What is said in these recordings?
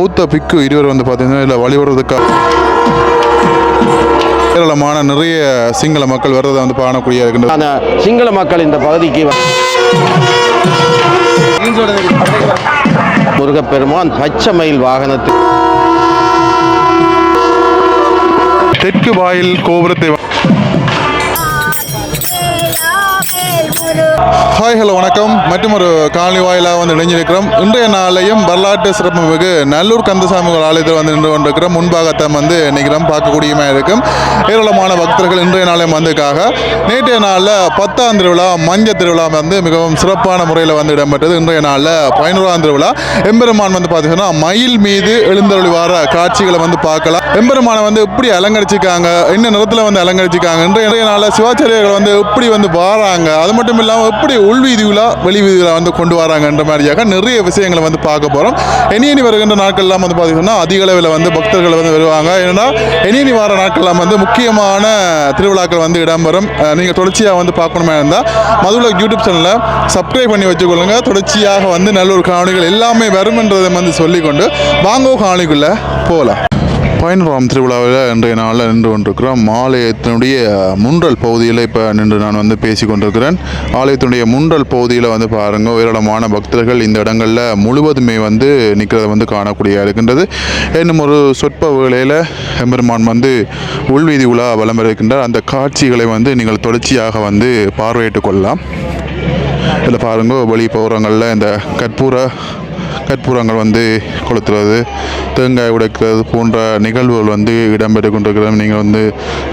பௌத்த பிக்கு இருவர் வந்து பார்த்தீங்கன்னா இல்லை வழிபடுறதுக்காக ஏராளமான நிறைய சிங்கள மக்கள் வர்றதை வந்து காணக்கூடிய இருக்கின்றது. அந்த சிங்கள மக்கள் இந்த பகுதிக்கு முருகப்பெருமான் பச்சை மயில் வாகனத்தில் தெற்கு வாயில் கோபுரத்தை ஹாய் ஹலோ வணக்கம். மற்றும் ஒரு காலனி வாயிலாக வந்து இணைஞ்சிருக்கிறோம். இன்றைய நாளையும் வரலாற்று சிறப்புமிகு நல்லூர் கந்தசாமி ஆலயத்தில் வந்து நின்று கொண்டிருக்கிறோம். முன்பாகத்தான் வந்து நினைக்கிறோம் பார்க்கக்கூடியமாக இருக்கும். ஏராளமான பக்தர்கள் இன்றைய நாளையும் வந்ததுக்காக நேற்றைய நாளில் 10ஆம் திருவிழா மஞ்சள் திருவிழா வந்து மிகவும் சிறப்பான முறையில் வந்து இடம்பெற்றது. இன்றைய நாளில் 11ஆம் திருவிழா எம்பெருமான் வந்து பார்த்தீங்கன்னா மயில் மீது எழுந்தருளி வர காட்சிகளை வந்து பார்க்கலாம். எம்பெருமானை வந்து எப்படி அலங்கரிச்சிருக்காங்க, என்ன நிறத்தில் வந்து அலங்கரிச்சிருக்காங்க, இன்றைய நாளில் சிவாச்சாரியர்கள் வந்து எப்படி வந்து வராங்க, அது மட்டும் இல்லாமல் எப்படி உள்வீதிவிழா வெளிவீதிவிழா வந்து கொண்டு வராங்கன்ற மாதிரியாக நிறைய விஷயங்களை வந்து பார்க்க போகிறோம். இனி வருகின்ற நாட்கள்லாம் வந்து பார்த்தீங்கன்னா அதிக அளவில் வந்து பக்தர்கள் வந்து வருவாங்க. ஏன்னா இனி வர நாட்கள்லாம் வந்து முக்கியமான திருவிழாக்கள் வந்து இடம்பெறும். நீங்கள் தொடர்ச்சியாக வந்து பார்க்கணுமே இருந்தால் மதுவிலக் யூடியூப் சேனலை சப்ஸ்கிரைப் பண்ணி வச்சுக்கொள்ளுங்க. தொடர்ச்சியாக வந்து நல்ல காணொளிகள் எல்லாமே வரும்ன்றதை வந்து சொல்லிக்கொண்டு வாங்கோ காணொளிக்குள்ளே போகலாம். 11ஆம் திருவிழாவில் இன்றைய நாளில் நின்று கொண்டிருக்கிறோம். ஆலயத்தினுடைய முன்றல் பகுதியில் இப்போ நின்று நான் வந்து பேசி கொண்டிருக்கிறேன். ஆலயத்தினுடைய முன்றல் பகுதியில் வந்து பாருங்கள், ஏராளமான பக்தர்கள் இந்த இடங்களில் முழுவதுமே வந்து நிற்கிறத வந்து காணக்கூடிய இருக்கின்றது. இன்னும் ஒரு சொற்ப வேளையில் எம்பெருமான் வந்து உள்வீதி உலா வலம் இருக்கின்றார். அந்த காட்சிகளை வந்து நீங்கள் தொடர்ச்சியாக வந்து பார்வையிட்டு கொள்ளலாம். இதில் பாருங்கள், வெளி பௌரங்களில் இந்த கற்பூரங்கள் வந்து கொளுத்துறது, தேங்காய் உடைக்கிறது போன்ற நிகழ்வுகள் வந்து இடம்பெற்று கொண்டிருக்கிறது. நீங்கள் வந்து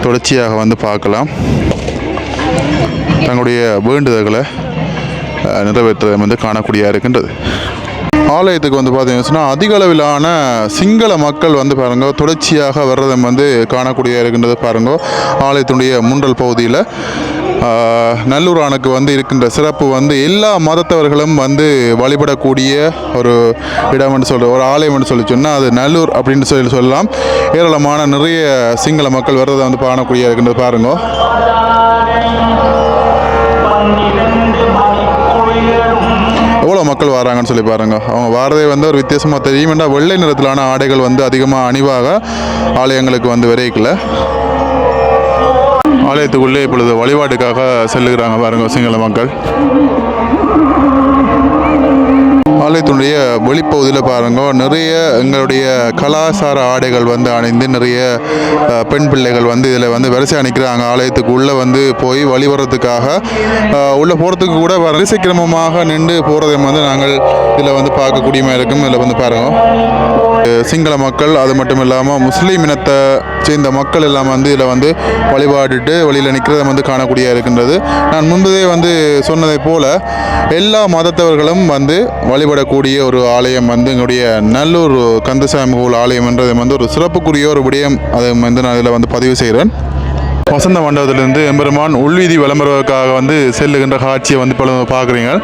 தொடர்ச்சியாக வந்து பார்க்கலாம். தங்களுடைய வேண்டுதல்களை நிறைவேற்றுவதை வந்து காணக்கூடியதாக இருக்கின்றது. ஆலயத்துக்கு வந்து பார்த்தீங்கன்னா அதிக அளவிலான சிங்கள மக்கள் வந்து பாருங்கள் தொடர்ச்சியாக வர்றதை வந்து காணக்கூடிய இருக்கின்றது. பாருங்கள், ஆலயத்தினுடைய முன்றல் பகுதியில் நல்லூர் ஆணுக்கு வந்து இருக்கின்ற சிறப்பு வந்து எல்லா மதத்தவர்களும் வந்து வழிபடக்கூடிய ஒரு இடம் என்று சொல்கிற ஒரு ஆலயம் என்று சொன்னால் அது நல்லூர் அப்படின்னு சொல்லலாம். ஏராளமான நிறைய சிங்கள மக்கள் வர்றதை வந்து காணக்கூடிய இருக்கின்றது. பாருங்க, எவ்வளோ மக்கள் வராங்கன்னு சொல்லி பாருங்க. அவங்க வாரதே வந்து ஒரு வித்தியாசமாக தெரியும். ஏன்னா வெள்ளை நிறத்திலான ஆடைகள் வந்து அதிகமாக அணிவாக ஆலயங்களுக்கு வந்து விரைக்கல. ஆலயத்துக்குள்ளே இப்பொழுது வழிபாட்டுக்காக செல்லுகிறாங்க பாருங்க சிங்கள மக்கள். ஆலயத்தினுடைய வெளிப்பகுதியில் பாருங்கள், நிறைய எங்களுடைய கலாச்சார ஆடைகள் வந்து அணிந்து நிறைய பெண் பிள்ளைகள் வந்து இதில் வந்து வரிசை அணிக்கிறாங்க. ஆலயத்துக்கு உள்ளே வந்து போய் வழிபடுறதுக்காக உள்ளே போகிறதுக்கு கூட வரிசை கிரமமாக நின்று போகிறதை வந்து நாங்கள் இதில் வந்து பார்க்கக்கூடியமாக இருக்கும். இதில் வந்து பாருங்கள், சிங்கள மக்கள் அது மட்டும் இல்லாமல் முஸ்லீம் இனத்தை சேர்ந்த மக்கள் எல்லாம் வந்து இதில் வந்து வழிபாடிட்டு வழியில் நிற்கிறத வந்து காணக்கூடிய இருக்கின்றது. நான் முன்பதே வந்து சொன்னதை போல் எல்லா மதத்தவர்களும் வந்து வழிபடக்கூடிய ஒரு ஆலயம் வந்து எங்களுடைய நல்லூர் கந்தசாமி ஆலயம் என்றது வந்து ஒரு சிறப்புக்குரிய ஒரு விடயம். அதை வந்து நான் இதில் வந்து பதிவு செய்கிறேன். வசந்த மண்டபத்திலிருந்து எம்பெருமான் உள்வீதி விளம்பரத்துக்காக வந்து செல்லுகின்ற காட்சியை வந்து இப்போ பார்க்குறீங்க.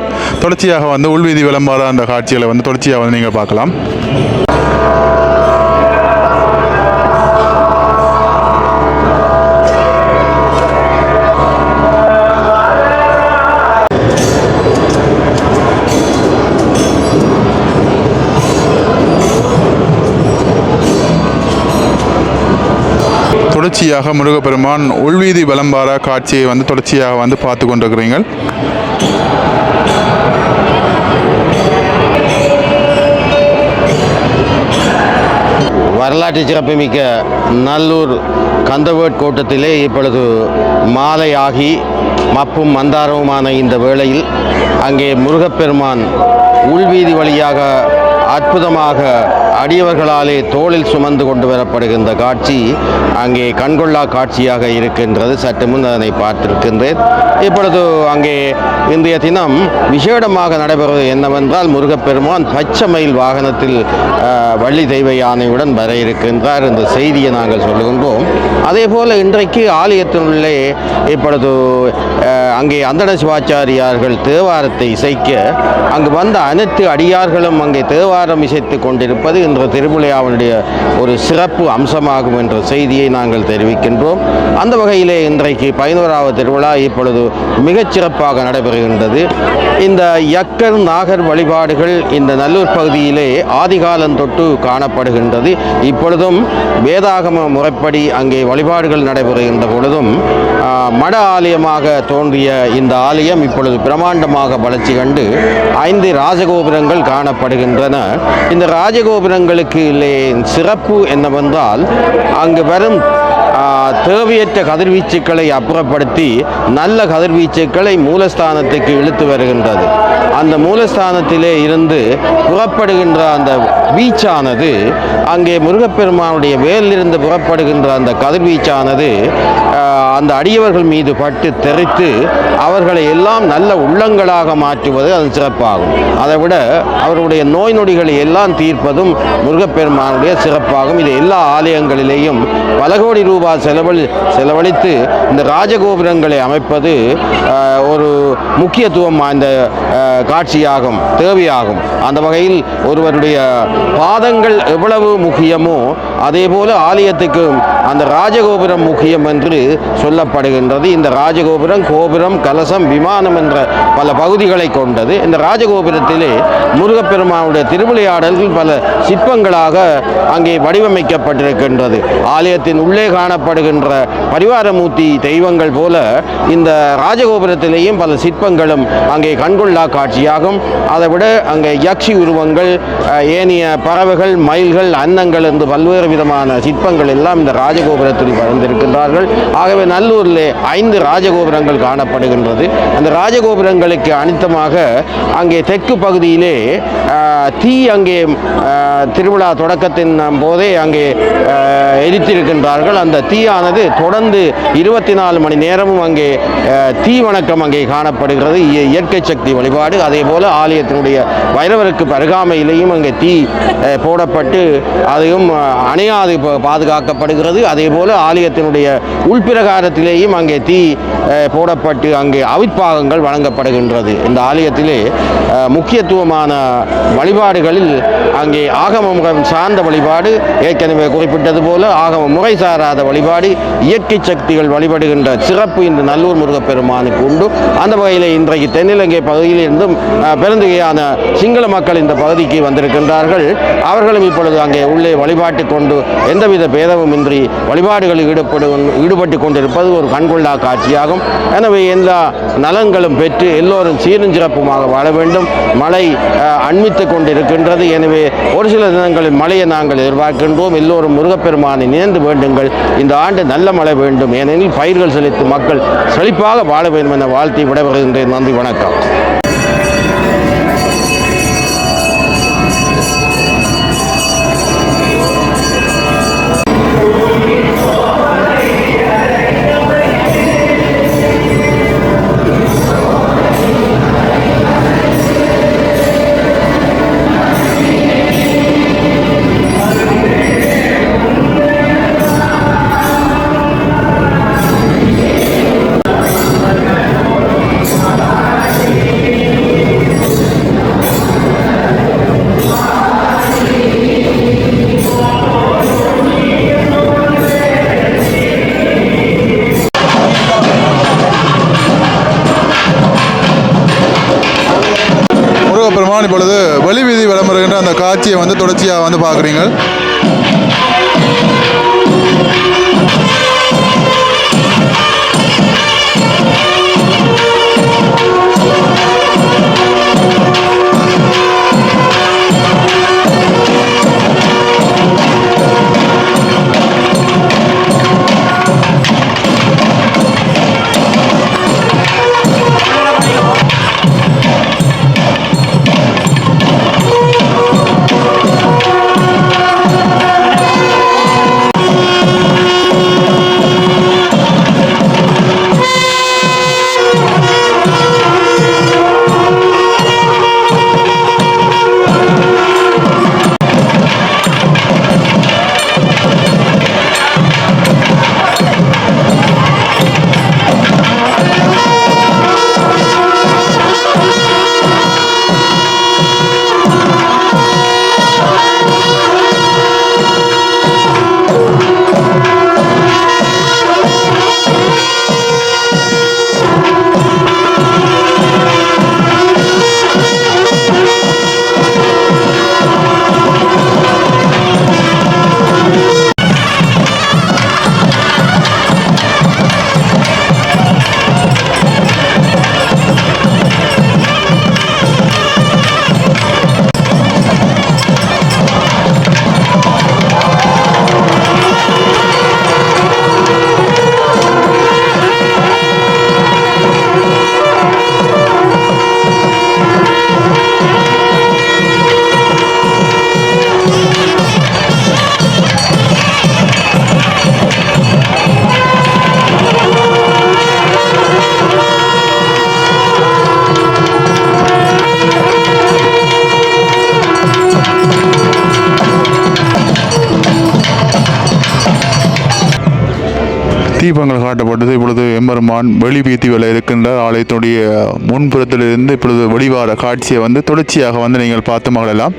தொடர்ச்சியாக வந்து உள்வீதி விளம்பர அந்த காட்சிகளை வந்து தொடர்ச்சியாக வந்து நீங்கள் பார்க்கலாம். தொடர்ச்சியாக முருகப்பெருமான் உள்வீதி விளம்பர காட்சியை வந்து தொடர்ச்சியாக வந்து பார்த்து கொண்டிருக்கிறீர்கள். வரலாற்று சிறப்புமிக்க நல்லூர் கந்தவேட் கோட்டத்திலே இப்பொழுது மாலையாகி மப்பும் மந்தாரவுமான இந்த வேளையில் அங்கே முருகப்பெருமான் உள்வீதி வழியாக அற்புதமாக அடியவர்களாலே தோளில் சுமந்து கொண்டு வரப்படுகின்ற காட்சி அங்கே கண்கொள்ளா காட்சியாக இருக்கின்றது. சற்று முன் அதனை பார்த்திருக்கின்றேன். இப்பொழுது அங்கே இன்றைய தினம் விசேடமாக நடைபெறுவது என்னவென்றால் முருகப்பெருமான் பச்சை மயில் வாகனத்தில் வள்ளி தெய்வ யானையுடன் வர இருக்கின்றார் என்ற செய்தியை நாங்கள் சொல்லுகின்றோம். அதே போல் இன்றைக்கு ஆலயத்தினுள்ளே இப்பொழுது அங்கே அந்தண சிவாச்சாரியார்கள் தேவாரத்தை இசைக்க அங்கு வந்த அனைத்து அடியார்களும் அங்கே தேவார தேவாரம் இசைத்து கொண்டிருப்பது இன்று திருவிழாவினுடைய ஒரு சிறப்பு அம்சமாகும் என்ற செய்தியை நாங்கள் தெரிவிக்கின்றோம். அந்த வகையிலே இன்றைக்கு 11வது திருவிழா இப்பொழுது மிகச் சிறப்பாக நடைபெறுகின்றது. இந்த யக்கர் நாகர் வழிபாடுகள் இந்த நல்லூர் பகுதியிலே ஆதிகாலம் தொட்டு காணப்படுகின்றது. இப்பொழுதும் வேதாகம முறைப்படி அங்கே வழிபாடுகள் நடைபெறுகின்ற பொழுதும் மட ஆலயமாக தோன்றிய இந்த ஆலயம் இப்பொழுது பிரமாண்டமாக வளர்ச்சி கண்டு 5 ராஜகோபுரங்கள் காணப்படுகின்றன. இந்த ராஜகோபுரங்களுக்கு சிறப்பு என்னவென்றால் அங்கு வரும் தேவையற்ற கதிர்வீச்சுக்களை அப்புறப்படுத்தி நல்ல கதிர்வீச்சுக்களை மூலஸ்தானத்துக்கு இழுத்து வருகின்றது. அந்த மூலஸ்தானத்திலே இருந்து புறப்படுகின்ற அந்த வீச்சானது அங்கே முருகப்பெருமானுடைய வேலிலிருந்து புறப்படுகின்ற அந்த கதிர்வீச்சானது அந்த அடியவர்கள் மீது பட்டு தெரித்து அவர்களை எல்லாம் நல்ல உள்ளங்களாக மாற்றுவது அது சிறப்பாகும். அதை விட அவருடைய நோய் நொடிகளை எல்லாம் தீர்ப்பதும் முருகப்பெருமானுடைய சிறப்பாகும். இது எல்லா ஆலயங்களிலேயும் பல கோடி ரூபாய் செலவழித்து இந்த ராஜகோபுரங்களை அமைப்பது ஒரு முக்கியத்துவம் வாய்ந்த காட்சியாகும், தேவையாகும். அந்த வகையில் ஒருவருடைய பாதங்கள் எவ்வளவு முக்கியமோ அதே போல ஆலயத்துக்கு அந்த ராஜகோபுரம் முக்கியம் என்று சொல்லப்படுகின்றது. இந்த ராஜகோபுரம் கோபுரம் கலசம் விமானம் என்ற பல பகுதிகளை கொண்டது. இந்த ராஜகோபுரத்திலே முருகப்பெருமானுடைய திருவிளையாடல்கள் பல சிற்பங்களாக அங்கே வடிவமைக்கப்பட்டிருக்கின்றது. ஆலயத்தின் உள்ளே காணப்படுகின்ற பரிவாரமூர்த்தி தெய்வங்கள் போல இந்த ராஜகோபுரத்திலேயும் பல சிற்பங்களும் அங்கே கண்கொள்ளா காட்சியாகும். அதை விட அங்கே யக்ஷி உருவங்கள், ஏனைய பறவைகள், மயில்கள், அன்னங்கள் என்று பல்வேறு விதமான சிற்பங்கள் எல்லாம் இந்த ராஜகோபுரத்தில் வந்திருக்கின்றார்கள். ஆகவே நல்லூரிலே 5 ராஜகோபுரங்கள் காணப்படுகின்றது. அந்த ராஜகோபுரங்களுக்கு அனித்தமாக அங்கே தெற்கு பகுதியிலே தீ அங்கே திருவிழா தொடக்கத்தின் போதே அங்கே எரித்திருக்கின்றார்கள். அந்த தீயானது தொடர்ந்து 24 மணி நேரமும் அங்கே தீ வணக்கம் அங்கே காணப்படுகிறது. இயற்கை சக்தி வழிபாடு. அதே போல ஆலயத்தினுடைய வைரவருக்கு அருகாமையிலேயும் அங்கே தீ போடப்பட்டு அதையும் அணையாது பாதுகாக்கப்படுகிறது. அதே போல ஆலயத்தினுடைய உள்பிரகாரத்திலேயும் அங்கே தீ போடப்பட்டு அங்கே அவிற்பாகங்கள் வழங்கப்படுகின்றது. இந்த ஆலயத்திலே முக்கியத்துவமான வழிபாடுகளில் அங்கே ஆகம முகம் சார்ந்த வழிபாடு, ஏற்கனவே குறிப்பிட்டது போல ஆகம முறை சாராத வழிபாடு, இயற்கை சக்திகள் வழிபடுகின்ற சிறப்பு இந்த நல்லூர் முருகப்பெருமானுக்கு உண்டு. அந்த வகையில் இன்றைக்கு தென்னிலங்கை பகுதியிலிருந்தும் பெருந்தொகையான சிங்கள மக்கள் இந்த பகுதிக்கு வந்திருக்கின்றார்கள். அவர்களும் இப்பொழுது அங்கே உள்ளே வழிபாட்டு கொண்டு எந்தவித பேதமும் இன்றி வழிபாடுகளில் ஈடுபட்டு கொண்டிருப்பது ஒரு கண்கொள்ளா காட்சியாகும். எனவே எல்லா நலன்களும் பெற்று எல்லோரும் சீரும் சிறப்புமாக வாழ வேண்டும். மழை அண்மித்து கொண்டிருக்கின்றது. எனவே ஒரு சில தினங்களில் மழையை நாங்கள் எதிர்பார்க்கின்றோம். எல்லோரும் முருகப்பெருமானை நினைந்து வேண்டுங்கள். இந்த ஆண்டு நல்ல மழை வேண்டும், ஏனெனில் பயிர்கள் செழித்து மக்கள் செழிப்பாக வாழ வேண்டும் என வாழ்த்தி விடைபெறுகின்றேன். நன்றி, வணக்கம். பெருமான் இப்பொழுது வெளி வீதி விளம்பருகின்ற அந்த காட்சியை வந்து தொடர்ச்சியாக வந்து பார்க்குறீங்க. தீபங்கள் காட்டப்பட்டது. இப்பொழுது எம்பெருமான் வெளி வீதியில் இருக்கின்ற ஆலயத்துடைய முன்புறத்திலிருந்து இப்பொழுது வெளிவார காட்சியை வந்து தொடர்ச்சியாக வந்து நீங்கள் பார்த்து மகிழலாம்.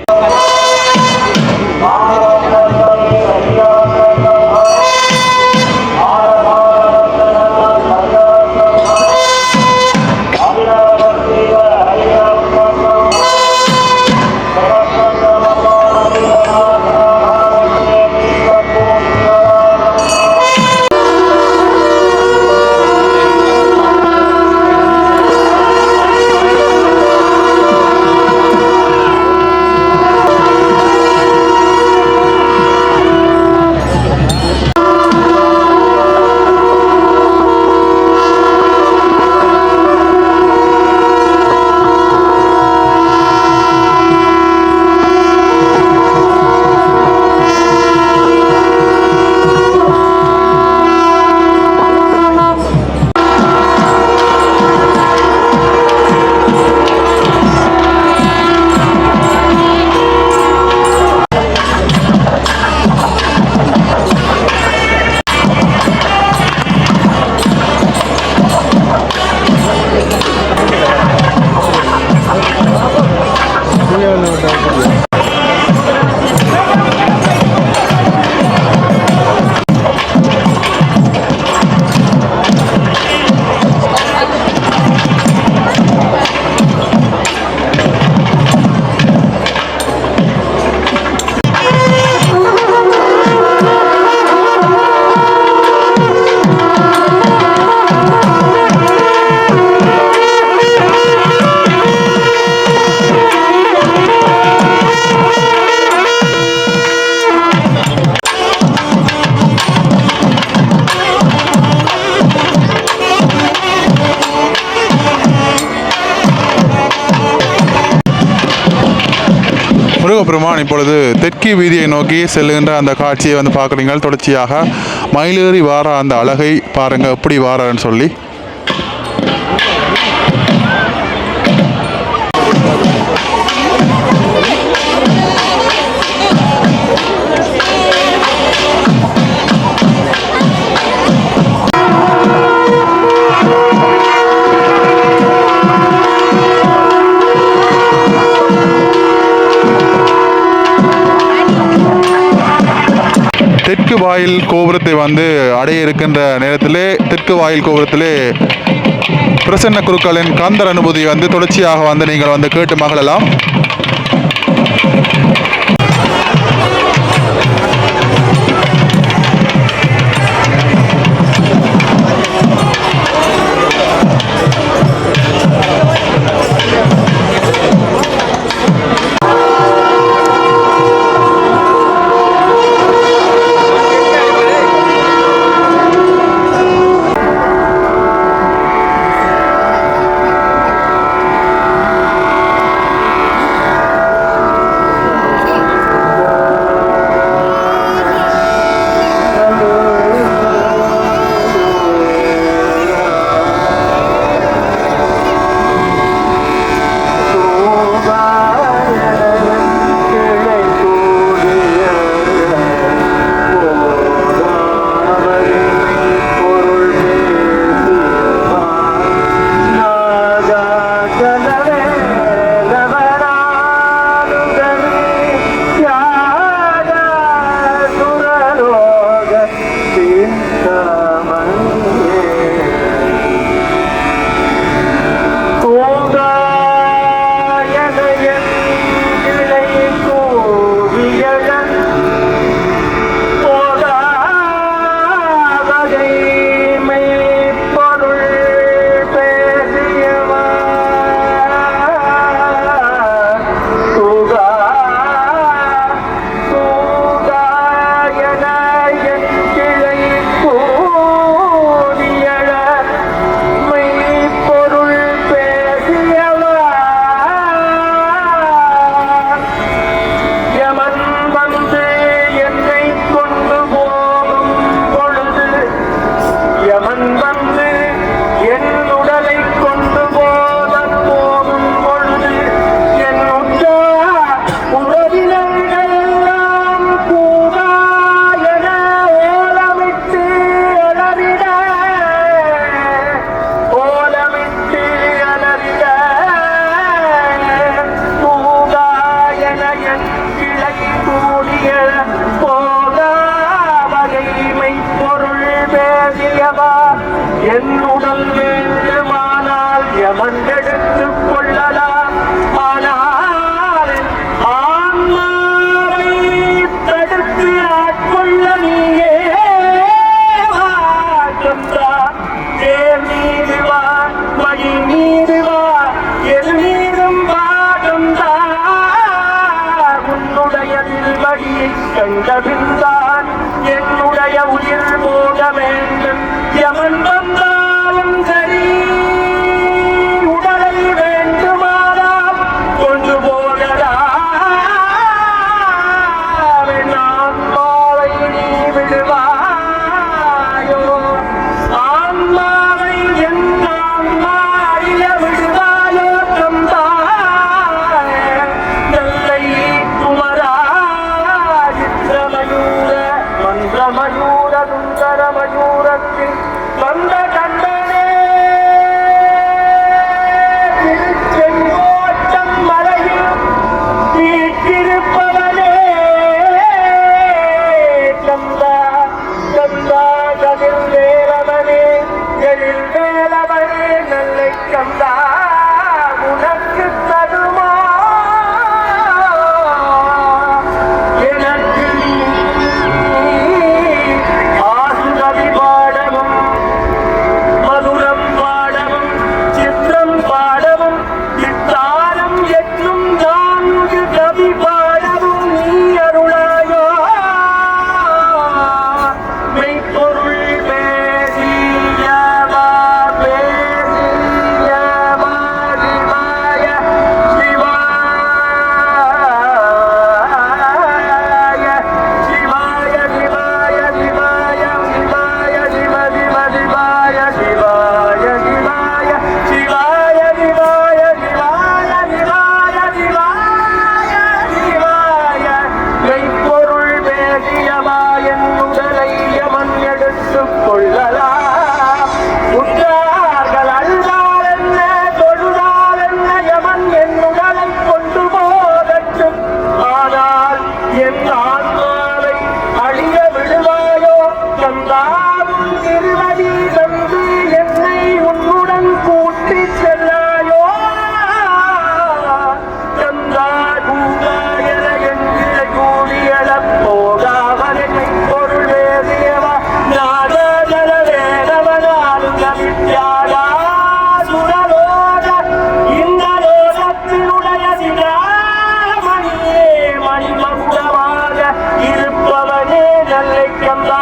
முருகப்பெருமான் இப்பொழுது தெற்கு வீதியை நோக்கி செல்லுகின்ற அந்த காட்சியை வந்து பார்க்குறீங்க. தொடர்ச்சியாக மயிலேறி வார அந்த அழகை பாருங்கள் எப்படி வாரன்னு சொல்லி. தெற்கு வாயில் கோபுரத்தை வந்து அடைய இருக்கின்ற நேரத்திலே தெற்கு வாயில் கோபுரத்திலே பிரசன்ன குருக்களின் கந்தர் அனுபூதி வந்து தொடர்ச்சியாக வந்து நீங்கள் வந்து கேட்டு மகிழலாம். கண்டபின்தான் என்னுடைய உயிர் போக வேண்டும். யமன் வந்தாலும் சரி, உடலை வேண்டுமானால் கொண்டு போகலாம். என் ஆன்மாவை நீ விடுவாயோ? ஆன்மாவை என் ஆன்மா அறிய விடுவாயோ? தந்தாய் நெல்லை குமரா சித்திரமயூர மந்திரமயூர சுந்தரமயூரத்தில் வந்த கண்டனே, திருச்செங்கோட்டம் மலையில் வீற்றிருப்பவனே, கந்தா கந்தா கதிர் வேலவனே, எழில் வேலவனே, நல்லை கந்தா உனக்கு தருமா எனக்கு ஆசுரவி பாடவும் மதுரம் பாடவும் சித்திரம் பாடவும் இத்தாரம் எட்டும் நான்கு கவி பாடவும் நீ அருளாயோ? மெய்ப்பொருள் பேசியவா பேசியவா சிவாய சிவாய சிவாய சிவாய சிவாய சிவ சிவ சிவாய சிவாய சிவாய சிவாய சிவாய சிவாய சிவாய சிவாய சிவாய மெய்ப்பொருள் பேசியவா என் உடலை யமன் எடுத்துக் கொள்ளலாம். உற்றார்கள் அழுதால் என்ன தொழுதால் என்ன, யமன் என் உடலை கொண்டு போகட்டும். ஆனால் என் ஆன்மாவை அழிய விடுவாயோ? கந்தாவும் திருவடி தந்து என்னை உன்னுடன் கூட்டிச் செல்லாயோ? கந்தா கூடாயன என்கிற கூடியளப் போகாமனை பொருள் வேதியவா நாதன வேதவனாலும் நவித்யாயா சுரலோக இந்த லோகத்தினுடைய சிராமணியே மணிமகுடமாக இருப்பவனே நல்லை கந்தா.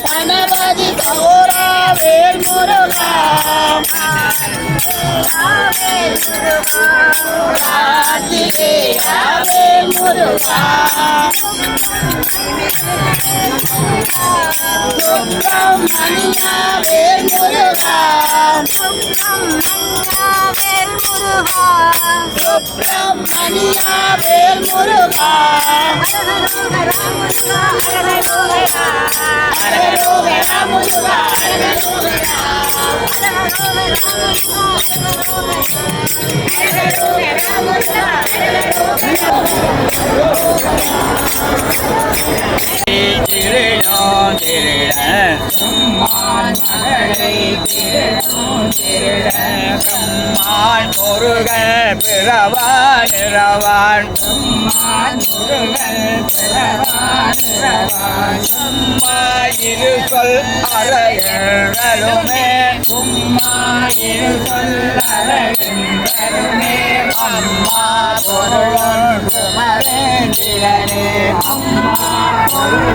கணபதி சோரா வேல் முருகா, கார்த்திகேயா வேல் முருகா, சுப்பிரமணியா வேல் முருகா, சுப்பிரமணியா வேல் முருகா, முருகன் பிறவான் இரவான் இரு சொல் அறையருமே இரு சொல் அறையருமே அம்மா பொருள் குமரேந்திரனே அம்மா பொருள்